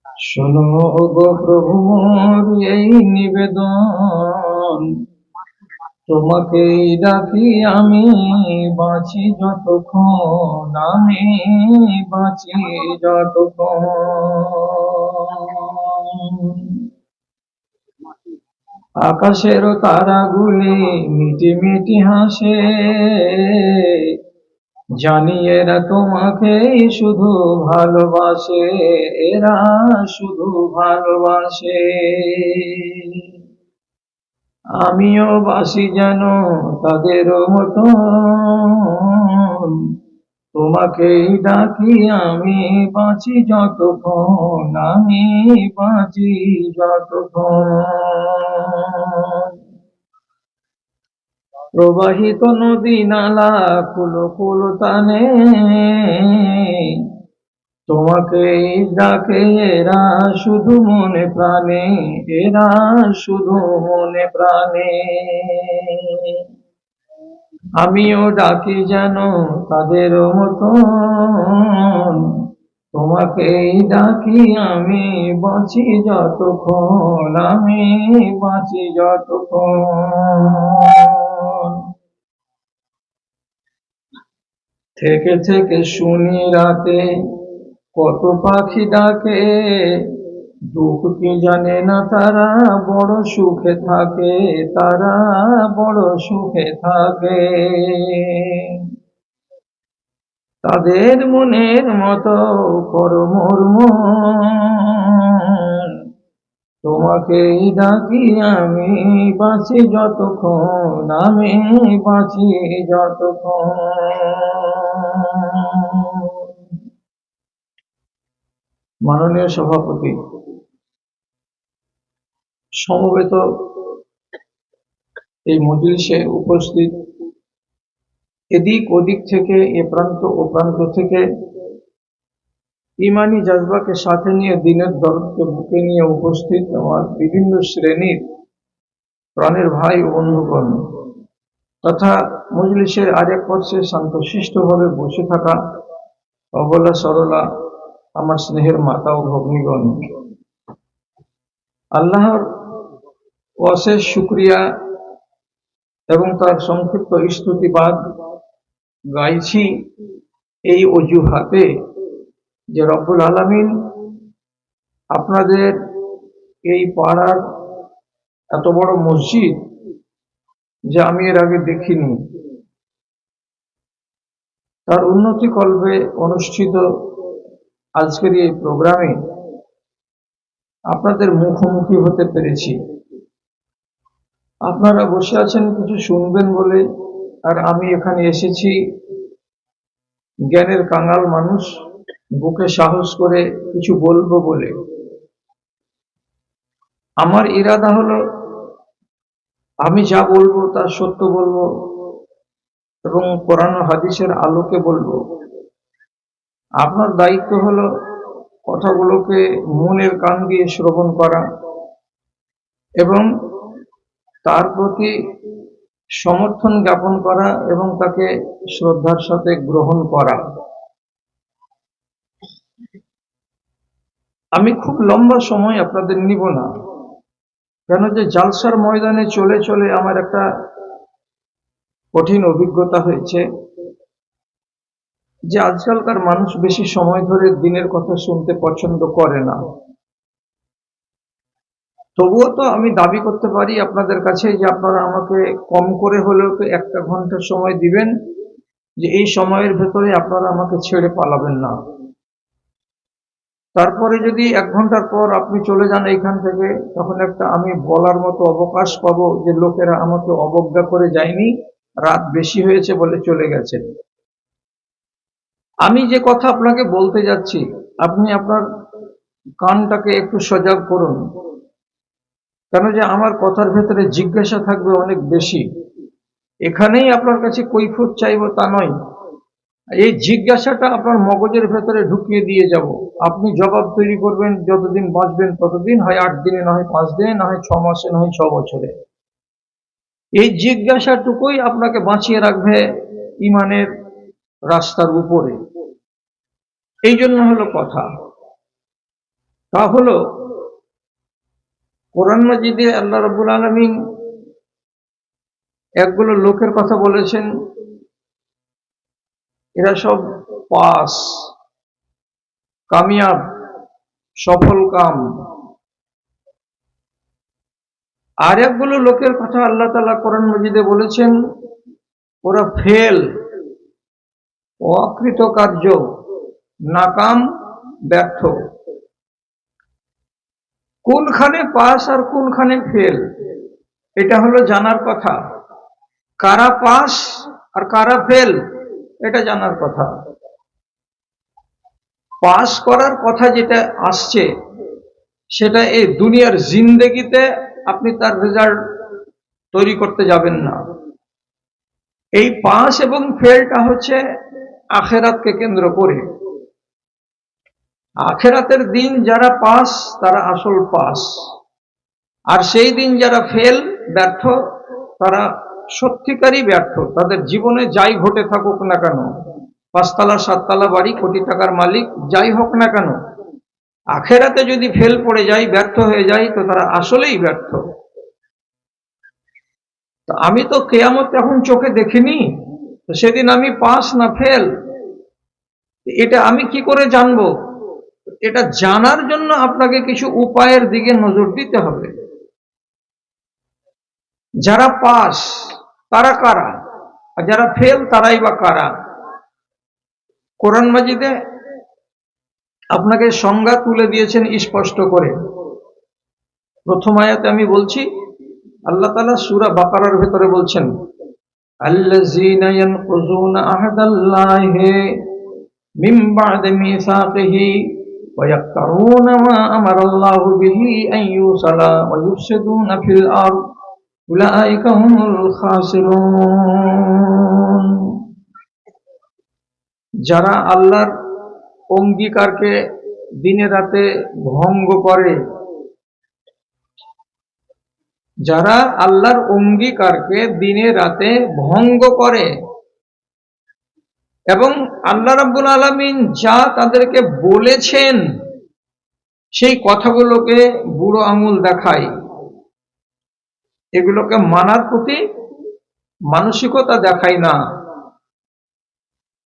শোনো গো প্রভুর এই নিবেদন, তোমাকেই ডাকি আমি বাঁচি যতক্ষণ, আমি বাঁচি যতক্ষণ। আকাশের তারাগুলি মিটি মিটি হাসে, জানি এরা তোমাকেই শুধু ভালোবাসে, এরা শুধু ভালোবাসে। আমিও বাসি যেন তাদের মতন, তোমাকেই ডাকি আমি বাঁচি যতক্ষণ, আমি বাঁচি যতক্ষণ। প্রবাহিত নদী নালা কুল কুল টানে, তোমাকেই ডাকে এরা শুধু মনে প্রাণে, এরা শুধু মনে প্রাণে। আমিও ডাকি যেন তাদের মতন, তোমাকেই ডাকি আমি বাঁচি যতক্ষণ, আমি বাঁচি যতক্ষণ। থেকে থেকে শুনি রাতে কত পাখি ডাকে, দুঃখ কি জানে না তারা বড় সুখে থাকে, তারা বড় সুখে থাকে। তাদের মনের মতো করো মোর মন, তোমাকেই ডাকি আমি বাঁচি যতক্ষণ, আমি বাঁচি যতক্ষণ। মাননীয় সভাপতি, সমবেত এই মজলিসে উপস্থিত এদিক ওদিক থেকে, এ প্রান্ত ও প্রান্ত থেকে ইমানি জজবাকে সাথে নিয়ে, দিনের দরদকে বুকে নিয়ে উপস্থিত আমার বিভিন্ন শ্রেণীর প্রাণের ভাই ও বন্ধুগণ, তথা মজলিসের আরেক পক্ষে শান্তশিষ্টভাবে বসে থাকা অবলা সরলা আমার স্নেহের মাতা ও ভগ্নীগণ, আল্লাহর অশেষ শুকরিয়া এবং তার সংক্ষিপ্ত স্তুতিবাদ গাইছি এই অজুহাতে যে রব্বুল আলামিন আপনাদের এই পাড়ার এত বড় মসজিদ যা আমি এর আগে দেখিনি, তার উন্নতি কল্পে অনুষ্ঠিত আজকের এই প্রোগ্রামে আপনাদের মুখোমুখি হতে পেরেছি। আপনারা বসে আছেন কিছু শুনবেন বলে, আর আমি এখানে এসেছি জ্ঞানের কাঙাল মানুষ, বুকে সাহস করে কিছু বলবো বলে। আমার ইরাদা হলো আমি যা বলবো তা সত্য বলবো এবং কোরআন ও হাদিসের আলোকে বলবো। আপনার দায়িত্ব হলো কথাগুলোকে মনের কান দিয়ে শ্রবণ করা এবং তার প্রতি সমর্থন জ্ঞাপন করা এবং তাকে শ্রদ্ধার সাথে গ্রহণ করা। আমি খুব লম্বা সময় আপনাদের নিব না, কেন যে জালসার ময়দানে চলে চলে আমার একটা কঠিন অভিজ্ঞতা হয়েছে যে আজকালকার মানুষ বেশি সময় ধরে দিনের কথা শুনতে পছন্দ করে না। তবুও তো আমি দাবি করতে পারি আপনাদের কাছে যে আপনারা আমাকে কম করে হলেও তো 1 ঘন্টা সময় দিবেন, যে এই সময়ের ভেতরে আপনারা আমাকে ছেড়ে পালাবেন না। তারপরে যদি 1 ঘন্টার পর আপনি চলে যান এইখান থেকে, তখন একটা আমি বলার মতো অবকাশ পাবো যে লোকেরা আমাকে অবজ্ঞা করে যায়নি, রাত বেশি হয়েছে বলে চলে গেছে। আমি যে কথা আপনাকে বলতে যাচ্ছি, আপনি আপনার কানটাকে একটু সজাগ করুন, কেন যে আমার কথার ভেতরে জিজ্ঞাসা থাকবে অনেক বেশি। এখানেই আপনার কাছে কৈফিয়ত চাইবো তা নয়, এই জিজ্ঞাসাটা আপনার মগজের ভেতরে ঢুকিয়ে দিয়ে যাব। আপনি জবাব তৈরি করবেন, যতদিন বাঁচবেন ততদিন, হয় 8 দিনে, না হয় 5 দিনে, না হয় 6 মাসে, না হয় 6 বছরে। এই জিজ্ঞাসাটুকুই আপনাকে বাঁচিয়ে রাখবে ইমানের রাস্তার উপরে। এই জন্য হলো কথা। তা হলো কোরআন মাজিদে আল্লাহ রাব্বুল আলামিন একগুলো লোকের কথা বলেছেন, এরা সব পাস, কামিয়াব, সফল কাম। আর একগুলো লোকের কথা আল্লাহ তাআলা কোরআন মাজিদে বলেছেন, ওরা ফেল, অকৃতকার্য, নাকাম, ব্যর্থ। কোনখানে পাস আর কোনখানে ফেল এটা হলো জানার কথা। কারা পাস আর কারা ফেল এটা জানার কথা। পাস করার কথা যেটা আসছে সেটা এই দুনিয়ার জিন্দেগিতে আপনি তার রেজাল্ট তৈরি করতে যাবেন না। এই পাস এবং ফেলটা হচ্ছে আখেরাতকে কেন্দ্র করে। আখেরাতের দিন যারা পাস তারা আসল পাস, আর সেই দিন যারা ফেল, ব্যর্থ, তারা সত্যিকারই ব্যর্থ। তাদের জীবনে যাই ঘটে থাকুক না কেন, 5 তলা 7 তলা বাড়ি, কোটি টাকার মালিক যাই হোক না কেন, আখেরাতে যদি ফেল পড়ে যায়, ব্যর্থ হয়ে যায়, তো তারা আসলেই ব্যর্থ। তো আমি তো কিয়ামত এখন চোখে দেখিনি, তো সেদিন আমি পাস না ফেল এটা আমি কি করে জানবো? এটা জানার জন্য আপনাকে কিছু উপায়ের দিকে নজর দিতে হবে। যারা পাস তারা কারা, আর যারা ফেল তারাই বা কারা? কোরআন মাজিদে আপনাকে সংজ্ঞা তুলে দিয়েছেন স্পষ্ট করে। প্রথম আয়াতে আমি বলছি, আল্লাহ তাআলা সূরা বাকারার ভেতরে বলছেন, আল্লাযীনা ইয়ানকুযুনা আহদাল্লাহি মিন বা'দি মিসাকিহি ওয়া ইয়াকতারুনা মা আমারাল্লাহু বিহি আন ইউসালা ওয়া ইউফসিদুনা ফিল আরদ উলাইকা হুমুল খাসিরুন। যারা আল্লাহর অঙ্গীকারকে দিনে রাতে ভঙ্গ করে, যারা আল্লাহর অঙ্গীকারকে দিনে রাতে ভঙ্গ করে এবং আল্লাহ রাব্বুল আলামিন যা তাদেরকে বলেছেন সেই কথাগুলোকে বুড়ো আঙুল দেখায়, এগুলোকে মানার প্রতি মানসিকতা দেখায় না,